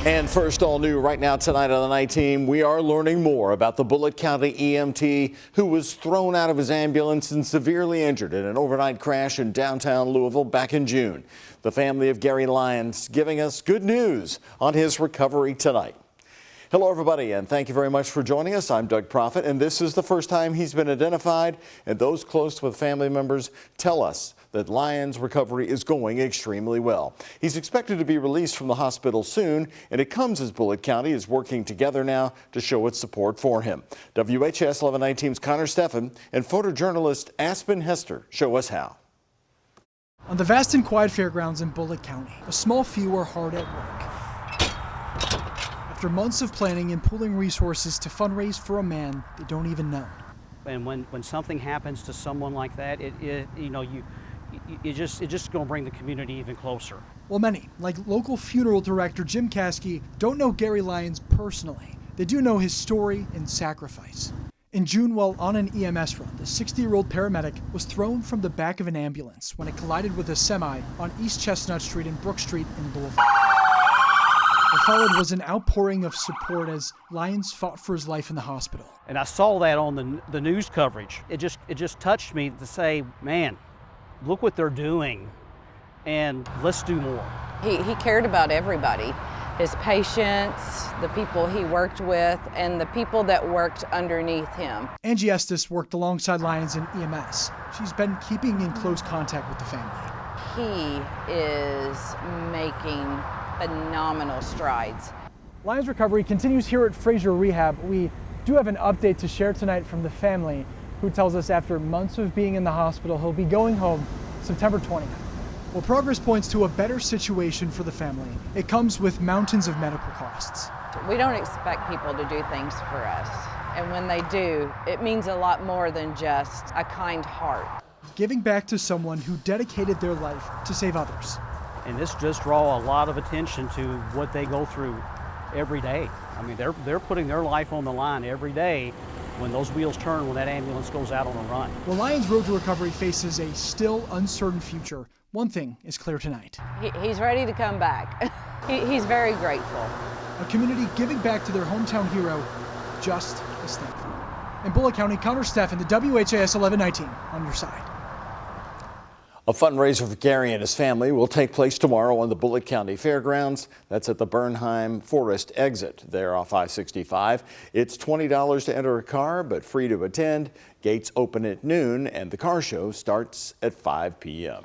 And first, all new right now tonight on the night team, we are learning more about the Bullitt County EMT who was thrown out of his ambulance and severely injured in an overnight crash in downtown Louisville back in June. The family of Gary Lyons giving us good news on his recovery tonight. Hello, everybody, and thank you very much for joining us. I'm Doug Proffitt, and this is the first time he's been identified, and those close with family members tell us that Lyons' recovery is going extremely well. He's expected to be released from the hospital soon, and it comes as Bullitt County is working together now to show its support for him. WHAS11 Night Team's Connor Steffen and photojournalist Aspen Hester show us how. On the vast and quiet fairgrounds in Bullitt County, a small few are hard at work. After months of planning and pooling resources to fundraise for a man they don't even know. And when something happens to someone like that, it's just going to bring the community even closer. Well, many, like local funeral director Jim Caskey, don't know Gary Lyons personally. They do know his story and sacrifice. In June, while on an EMS run, the 60-year-old paramedic was thrown from the back of an ambulance when it collided with a semi on East Chestnut Street and Brook Street in Louisville. What followed was an outpouring of support as Lyons fought for his life in the hospital. And I saw that on the news coverage. It just touched me to say, man, look what they're doing, and let's do more. He cared about everybody, his patients, the people he worked with, and the people that worked underneath him. Angie Estes worked alongside Lyons in EMS. She's been keeping in close contact with the family. He is making phenomenal strides. Lyons' recovery continues here at Fraser Rehab. We do have an update to share tonight from the family, who tells us after months of being in the hospital, he'll be going home September 20th. Well, progress points to a better situation for the family. It comes with mountains of medical costs. We don't expect people to do things for us. And when they do, it means a lot more than just a kind heart. Giving back to someone who dedicated their life to save others. And this does draw a lot of attention to what they go through every day. I mean, they're putting their life on the line every day when those wheels turn, when that ambulance goes out on a run. Well, Lyons' road to recovery faces a still uncertain future. One thing is clear tonight. He's ready to come back. He's very grateful. A community giving back to their hometown hero just as thankful. In Bullitt County, Connor Steffen, the WHAS11 Night Team, on your side. A fundraiser for Gary and his family will take place tomorrow on the Bullitt County Fairgrounds. That's at the Bernheim Forest exit there off I-65. It's $20 to enter a car, but free to attend. Gates open at noon, and the car show starts at 5 p.m.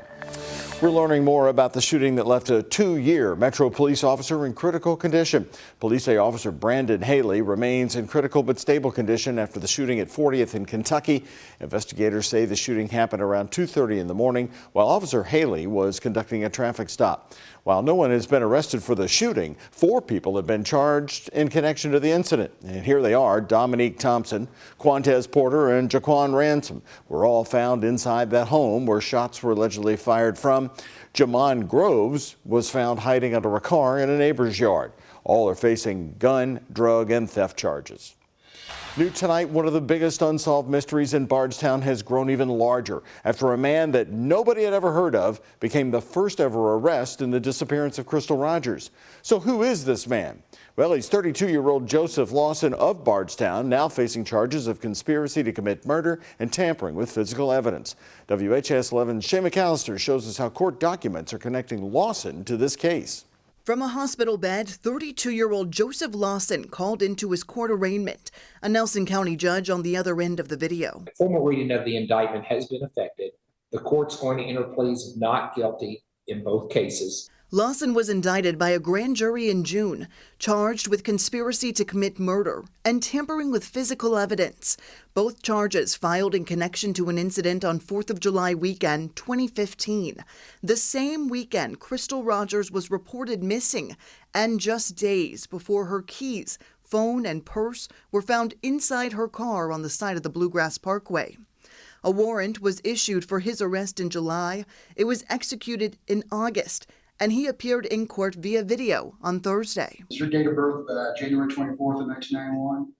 We're learning more about the shooting that left a 2-year Metro Police officer in critical condition. Police say Officer Brandon Haley remains in critical but stable condition after the shooting at 40th in Kentucky. Investigators say the shooting happened around 2:30 in the morning while Officer Haley was conducting a traffic stop. While no one has been arrested for the shooting, 4 people have been charged in connection to the incident. And here they are: Dominique Thompson, Quantez Porter, and Jaquan Ransom were all found inside that home where shots were allegedly fired from. Jamon Groves was found hiding under a car in a neighbor's yard. All are facing gun, drug, and theft charges. New tonight, one of the biggest unsolved mysteries in Bardstown has grown even larger after a man that nobody had ever heard of became the first ever arrest in the disappearance of Crystal Rogers. So who is this man? Well, he's 32-year-old Joseph Lawson of Bardstown, now facing charges of conspiracy to commit murder and tampering with physical evidence. WHAS11's Shay McAllister shows us how court documents are connecting Lawson to this case. From a hospital bed, 32-year-old Joseph Lawson called into his court arraignment. A Nelson County judge on the other end of the video. Formal reading of the indictment has been effected. The court's going to enter pleas of not guilty in both cases. Lawson was indicted by a grand jury in June, charged with conspiracy to commit murder and tampering with physical evidence. Both charges filed in connection to an incident on 4th of July weekend 2015. The same weekend, Crystal Rogers was reported missing, and just days before her keys, phone, and purse were found inside her car on the side of the Bluegrass Parkway. A warrant was issued for his arrest in July. It was executed in August, and he appeared in court via video on Thursday. Is your date of birth January 24th of 1991?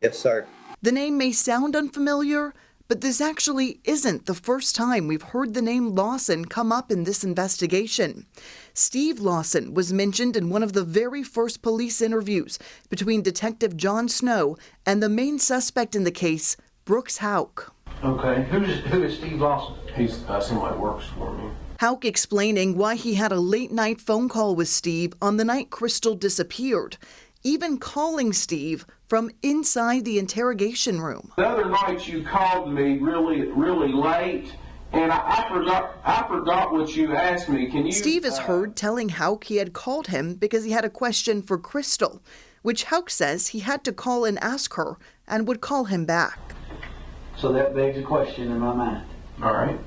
Yes, sir. The name may sound unfamiliar, But this actually isn't the first time we've heard the name Lawson come up in this investigation. Steve Lawson was mentioned in one of the very first police interviews between Detective John Snow and the main suspect in the case, Brooks Houck. Okay, who is Steve Lawson? He's somebody that works for me. Houck explaining why he had a late-night phone call with Steve on the night Crystal disappeared, even calling Steve from inside the interrogation room. The other night you called me really late, and I forgot what you asked me. Can you? Steve is heard telling Houck he had called him because he had a question for Crystal, which Houck says he had to call and ask her and would call him back. So that begs a question in my mind. All right.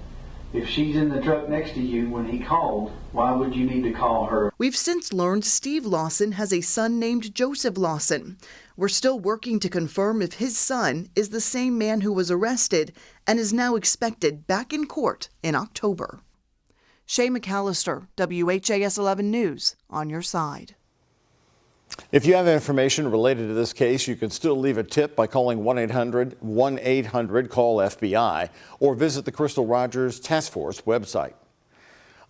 If she's in the truck next to you when he called, why would you need to call her? We've since learned Steve Lawson has a son named Joseph Lawson. We're still working to confirm if his son is the same man who was arrested and is now expected back in court in October. Shay McAllister, WHAS11 News, on your side. If you have information related to this case, you can still leave a tip by calling 1-800-1-800-CALL-FBI or visit the Crystal Rogers Task Force website.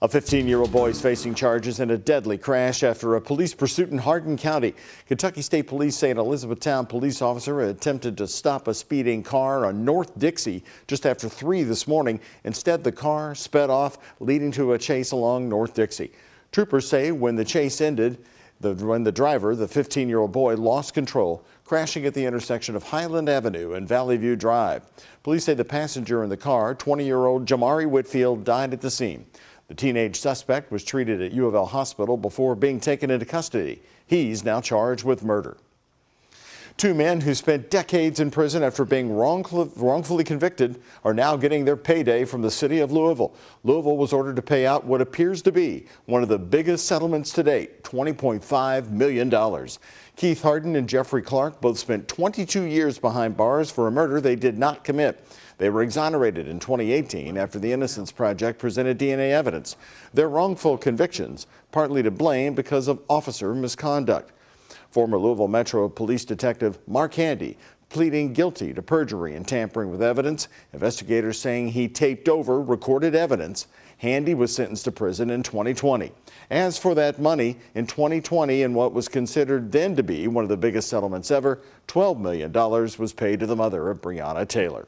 A 15-year-old boy is facing charges in a deadly crash after a police pursuit in Hardin County. Kentucky State Police say an Elizabethtown police officer attempted to stop a speeding car on North Dixie just after 3 this morning. Instead, the car sped off, leading to a chase along North Dixie. Troopers say when the chase ended, when the driver, the 15-year-old boy, lost control, crashing at the intersection of Highland Avenue and Valley View Drive. Police say the passenger in the car, 20-year-old Jamari Whitfield, died at the scene. The teenage suspect was treated at U of L Hospital before being taken into custody. He's now charged with murder. 2 men who spent decades in prison after being wrongfully convicted are now getting their payday from the city of Louisville. Louisville was ordered to pay out what appears to be one of the biggest settlements to date, $20.5 million. Keith Harden and Jeffrey Clark both spent 22 years behind bars for a murder they did not commit. They were exonerated in 2018 after the Innocence Project presented DNA evidence. Their wrongful convictions partly to blame because of officer misconduct. Former Louisville Metro Police Detective Mark Handy pleading guilty to perjury and tampering with evidence. Investigators saying he taped over recorded evidence. Handy was sentenced to prison in 2020. As for that money, in 2020, in what was considered then to be one of the biggest settlements ever, $12 million was paid to the mother of Breonna Taylor.